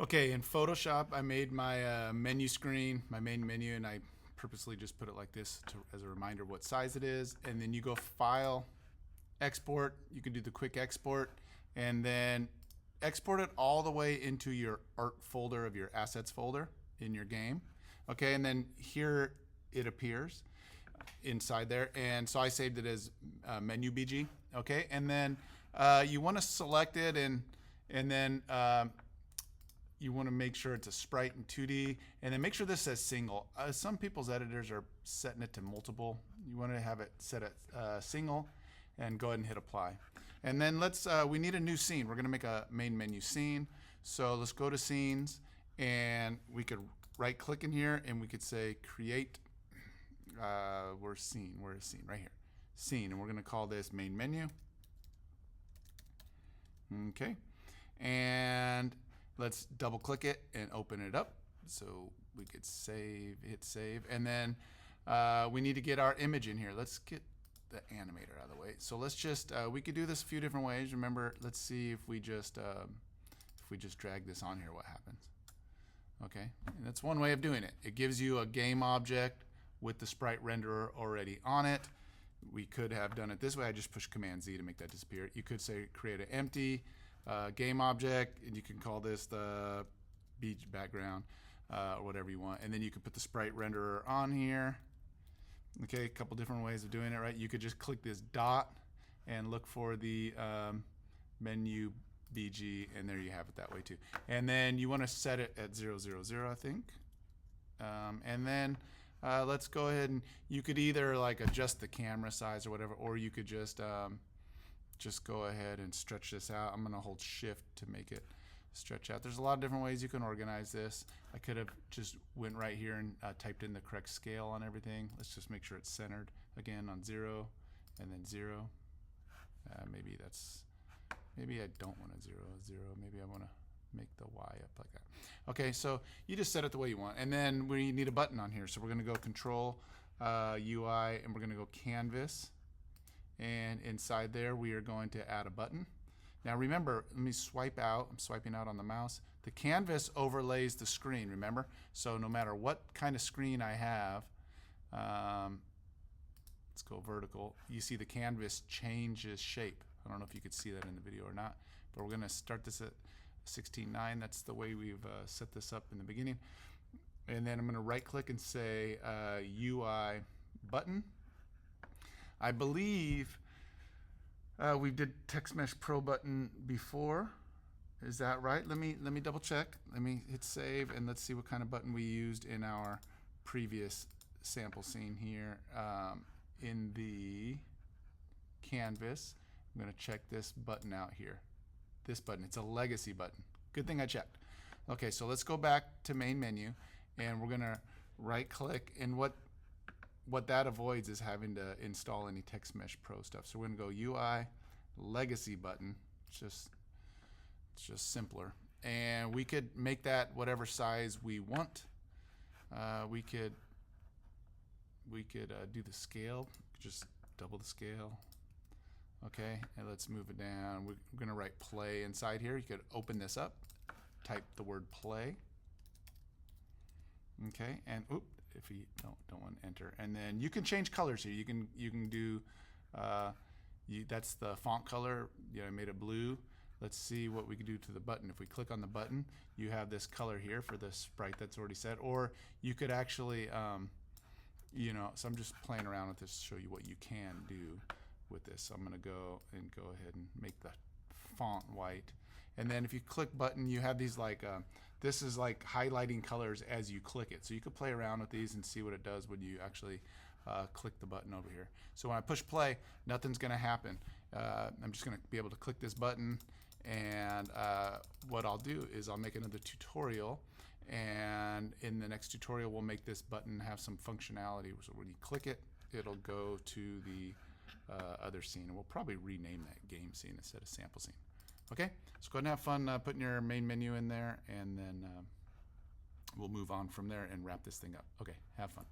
Okay, in Photoshop, I made my menu screen, my main menu, and I purposely just put it like this as a reminder what size it is. And then you go File, Export. You can do the quick export, and then export it all the way into your art folder of your assets folder in your game. Okay, and then here it appears inside there. And so I saved it as menu BG. Okay, and then you want to select it, and then you want to make sure it's a sprite in 2D, and then make sure this says single. Some people's editors are setting it to multiple. You want to have it set at single, and go ahead and hit apply. And then we need a new scene. We're going to make a main menu scene. So let's go to scenes, and we could right click in here, and we could say create. Where's scene? Where is scene? Right here. Scene, and we're going to call this main menu. Okay, and let's double click it and open it up so we could hit save, and then we need to get our image in here. Let's get the animator out of the way. So let's just we could do this a few different ways. Remember, let's see if we just drag this on here, what happens. Okay, and that's one way of doing it. It gives you a game object with the sprite renderer already on it. We could have done it this way. I just push Command Z to make that disappear. You could say create an empty game object, and you can call this the beach background or whatever you want. And then you could put the sprite renderer on here. Okay, a couple different ways of doing it, right? You could just click this dot and look for the menu BG, and there you have it that way too. And then you want to set it at 000, I think. And then let's go ahead, and you could either like adjust the camera size or whatever, or you could just go ahead and stretch this out. I'm going to hold shift to make it stretch out. There's a lot of different ways you can organize this. I could have just went right here and typed in the correct scale on everything. Let's just make sure it's centered again on 0 and then 0. Maybe I don't want a 0, 0. Maybe I want to make the Y up like that. Okay, so you just set it the way you want. And then we need a button on here. So we're going to go Control UI, and we're going to go Canvas. And inside there, we are going to add a button. Now remember, let me swipe out. I'm swiping out on the mouse. The canvas overlays the screen, remember? So no matter what kind of screen I have, let's go vertical, you see the canvas changes shape. I don't know if you could see that in the video or not, but we're going to start this at 16:9. That's the way we've set this up in the beginning. And then I'm going to right click and say UI button. I believe we did Text Mesh Pro button before. Is that right? Let me double check. Let me hit save, and let's see what kind of button we used in our previous sample scene here. In the canvas, I'm going to check this button out here. This button, it's a legacy button. Good thing I checked. Okay, so let's go back to main menu, and we're going to right click, and what that avoids is having to install any Text Mesh Pro stuff. So we're going to go UI legacy button. It's just simpler, and we could make that whatever size we want. We could do the scale, just double the scale. Okay, and let's move it down. We're going to write play inside here. You could open this up, type the word play. Okay, and if you don't want to enter, and then you can change colors here. You can do that's the font color. I made it blue. Let's see what we can do to the button. If we click on the button, you have this color here for the sprite that's already set. Or you could actually, so I'm just playing around with this to show you what you can do with this. So I'm going to go ahead and make the font white. And then if you click button, you have these this is like highlighting colors as you click it. So you could play around with these and see what it does when you actually click the button over here. So when I push play, nothing's going to happen. I'm just going to be able to click this button, and what I'll do is I'll make another tutorial, and in the next tutorial we'll make this button have some functionality. So when you click it, it'll go to the other scene, and we'll probably rename that game scene instead of sample scene. Okay, so go ahead and have fun putting your main menu in there, and then we'll move on from there and wrap this thing up. Okay, have fun.